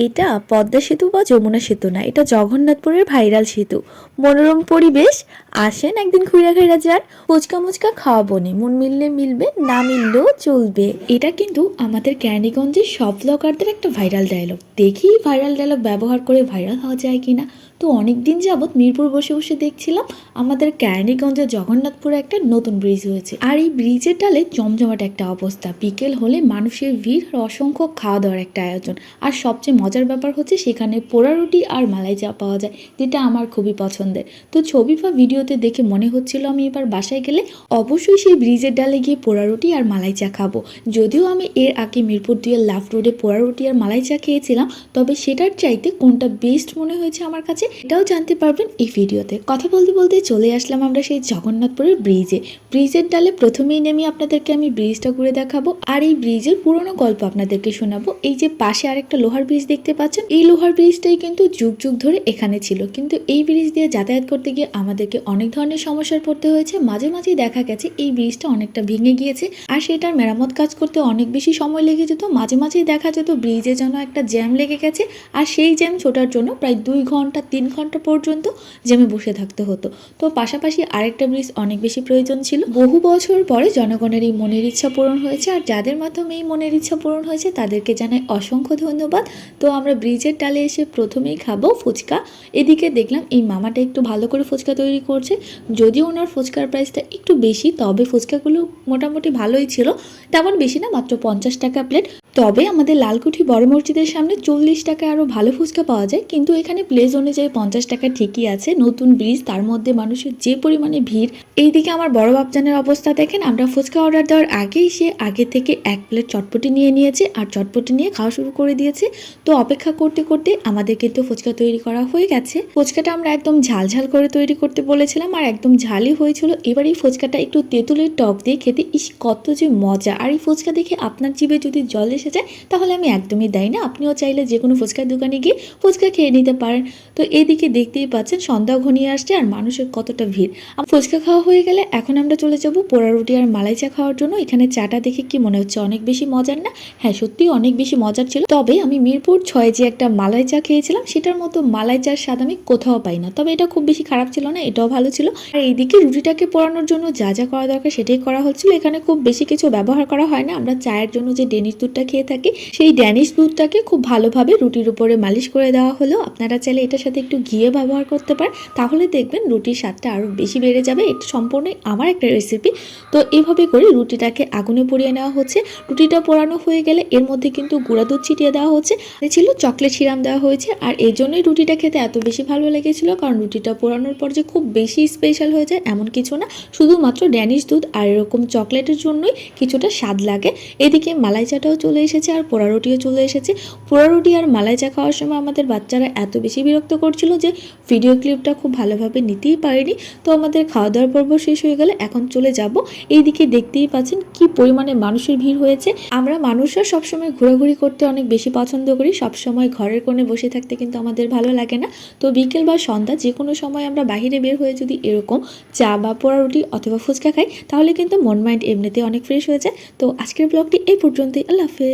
এটা পদ্মা সেতু বা যমুনা সেতু না, এটা জগন্নাথপুরের ভাইরাল সেতু। মনোরম পরিবেশ, আসেন একদিন ঘুরে ঘুরে যান। ফুচকা মুচকা খাওয়াবো নি, মন মিললে মিলবে, না মিললেও চলবে। এটা কিন্তু আমাদের ক্যান্ডিগঞ্জের সব ব্লগারদের একটা ভাইরাল ডায়লগ। দেখি ভাইরাল ডায়লগ ব্যবহার করে ভাইরাল হওয়া যায় কিনা। তো অনেক দিন যাবৎ মিরপুর বসে বসে দেখছিলাম আমাদের ক্যান্ডিগঞ্জের জগন্নাথপুরে একটা নতুন ব্রিজ হয়েছে, আর এই ব্রিজের ডালে জমজমাট একটা অবস্থা। বিকেল হলে মানুষের ভিড় আর অসংখ্য খাওয়া দাওয়ার একটা আয়োজন। আর সবচেয়ে মজার ব্যাপার হচ্ছে সেখানে পোড়া রুটি আর মালাই চা পাওয়া যায়, যেটা আমার খুবই পছন্দের। তো ছবি বা ভিডিওতে দেখে মনে হচ্ছিল আমি এবার বাসায় গেলে অবশ্যই সেই ব্রিজের ডালে গিয়ে পোড়া রুটি আর মালাই চা খাবো। যদিও আমি এর আগে মিরপুর 2 লাভ রোডে পোড়া রুটি আর মালাই চা খেয়েছিলাম, তবে সেটার চাইতে কোনটা বেস্ট মনে হয়েছে আমার কাছে এটাও জানতে পারবেন এই ভিডিওতে। কথা বলতে বলতে চলে আসলাম আমরা সেই জগন্নাথপুরের ব্রিজের ডালে প্রথমেই নেমে আপনাদেরকে আমি ব্রিজটা ঘুরে দেখাবো, আর এই ব্রিজের পুরোনো গল্প আপনাদেরকে শোনাবো। এই যে পাশে আরেকটা লোহার ব্রিজ দেখতে পাচ্ছেন, এই লোহার ব্রিজটাই কিন্তু যুগ যুগ ধরে এখানে ছিল, কিন্তু এই ব্রিজ দিয়ে যাতায়াত করতে গিয়ে আমাদেরকে অনেক ধরনের সমস্যার পড়তে হয়েছে। মাঝে মাঝেই দেখা গেছে এই ব্রিজটা অনেকটা ভেঙে গিয়েছে, আর সেটার মেরামত কাজ করতে অনেক বেশি সময় লেগে যেত। মাঝে মাঝেই দেখা যেত ব্রিজে যেন একটা জ্যাম লেগে গেছে, আর সেই জ্যাম ছোটার জন্য প্রায় 2 ঘন্টা 3 ঘন্টা পর্যন্ত জ্যামে বসে থাকতে হতো। তো পাশাপাশি আরেকটা ব্রিজ অনেক বেশি প্রয়োজন ছিল। বহু বছর পরে জনগণের এই মনের ইচ্ছা পূরণ হয়েছে, আর যাদের মাধ্যমে এই মনের ইচ্ছা পূরণ হয়েছে তাদেরকে জানাই অসংখ্য ধন্যবাদ। তো আমরা ব্রিজের ডালে এসে প্রথমেই খাবো ফুচকা। এদিকে দেখলাম এই মামাটা একটু ভালো করে ফুচকা তৈরি করছে, যদিও ওনার ফুচকার প্রাইসটা একটু বেশি, তবে ফুচকাগুলো মোটামুটি ভালোই ছিল। তেমন বেশি না, মাত্র 50 টাকা প্লেট। তবে আমাদের লালকুঠি বড় মসজিদের সামনে 40 টাকায় আরও ভালো ফুচকা পাওয়া যায়, কিন্তু এখানে প্লেস অনুযায়ী 50 টাকা ঠিকই আছে। নতুন ব্রিজ, তার মধ্যে মানুষের যে পরিমাণে ভিড়। এইদিকে আমার বড় বাপজানের অবস্থা দেখেন, আমরা ফুচকা অর্ডার দেওয়ার আগেই সে আগে থেকে 1 প্লেট চটপটি নিয়ে নিয়েছে, আর চটপটি নিয়ে খাওয়া শুরু করে দিয়েছে। তো অপেক্ষা করতে করতে আমাদের কিন্তু ফুচকা তৈরি করা হয়ে গেছে। ফুচকাটা আমরা একদম ঝাল ঝাল করে তৈরি করতে বলেছিলাম, আর একদম ঝালই হয়েছিল। এবার এই ফুচকাটা একটু তেঁতুলের টক দিয়ে খেতে ইস কত যে মজা। আর এই ফুচকা দেখে আপনার জিভে যদি জল এসে যায় তাহলে আমি একদমই দেই না, আপনিও চাইলে যে কোনো ফুচকার দোকানে গিয়ে ফুচকা খেয়ে নিতে পারেন। তো এদিকে দেখতেই পাচ্ছেন সন্ধ্যা ঘনিয়ে আসছে আর মানুষের কতটা ভিড়। ফুচকা খাওয়া হয়ে গেলে এখন আমরা চলে যাব পোড়া রুটি আর মালাই চা খাওয়ার জন্য। এখানে চাটা দেখে কি মনে হচ্ছে অনেক বেশি মজার না? হ্যাঁ, সত্যি অনেক বেশি মজার ছিল। তবে আমি মিরপুর 6 যে একটা মালাই চা খেয়েছিলাম সেটার মতো মালাই চার স্বাদ আমি কোথাও পাই না, তবে এটা খুব বেশি খারাপ ছিল না, এটাও ভালো ছিল। আর এইদিকে রুটিটাকে পোড়ানোর জন্য যা যা করা দরকার সেটাই করা হচ্ছিল। এখানে খুব বেশি কিছু ব্যবহার করা হয় না। আমরা চায়ের জন্য যে ডেনিশ দুধটা খেয়ে থাকি সেই ড্যানিশ দুধটাকে খুব ভালোভাবে রুটির উপরে মালিশ করে দেওয়া হলো। আপনারা চাইলে এটার সাথে একটু ঘিয়ে ব্যবহার করতে পারেন, তাহলে দেখবেন রুটির স্বাদটা আরও বেশি বেড়ে যাবে। এটা সম্পূর্ণই আমার একটা রেসিপি। তো এইভাবে করে রুটিটাকে আগুনে পুড়িয়ে নেওয়া হচ্ছে। রুটিটা পোড়ানো হয়ে গেলে এর মধ্যে কিন্তু গুঁড়া দুধ ছিটিয়ে দেওয়া হচ্ছে, ছিল চকলেট সিরাম দেওয়া হয়েছে। আর এই জন্যই রুটিটা খেতে এত বেশি ভালো লেগেছিল, কারণ রুটিটা পোড়ানোর পর যে খুব বেশি স্পেশাল হয়ে যায় এমন কিছু না, শুধুমাত্র ড্যানিশ দুধ আর এরকম চকলেটের জন্যই কিছুটা স্বাদ লাগে। এদিকে মালাই চাটাও চলে এসেছে আর পোড়া রুটিও চলে এসেছে। পোড়া রুটি আর মালাই চা খাওয়ার সময় আমাদের বাচ্চারা এত বেশি বিরক্ত করছিল যে ভিডিও ক্লিপটা খুব ভালোভাবে নিতেই পারিনি। তো আমাদের খাওয়া দাওয়ার পর্ব শেষ হয়ে গেলে এখন চলে যাব। এইদিকে দেখতেই পাচ্ছেন কি পরিমাণে মানুষের ভিড় হয়েছে। আমরা মানুষরা সবসময় ঘোরাঘুরি করতে অনেক বেশি পছন্দ করি, সবসময় ঘরের কোণে বসে থাকতে কিন্তু আমাদের ভালো লাগে না। তো বিকেল বা সন্ধ্যা যে কোনো সময় আমরা বাহিরে বের হয়ে যদি এরকম চা বা পোড়া রুটি অথবা ফুচকা খাই তাহলে কিন্তু মন মাইন্ড এমনিতে অনেক ফ্রেশ হয়ে যায়। তো আজকের ব্লগটি এই পর্যন্তই। আল্লাহ হাফেজ।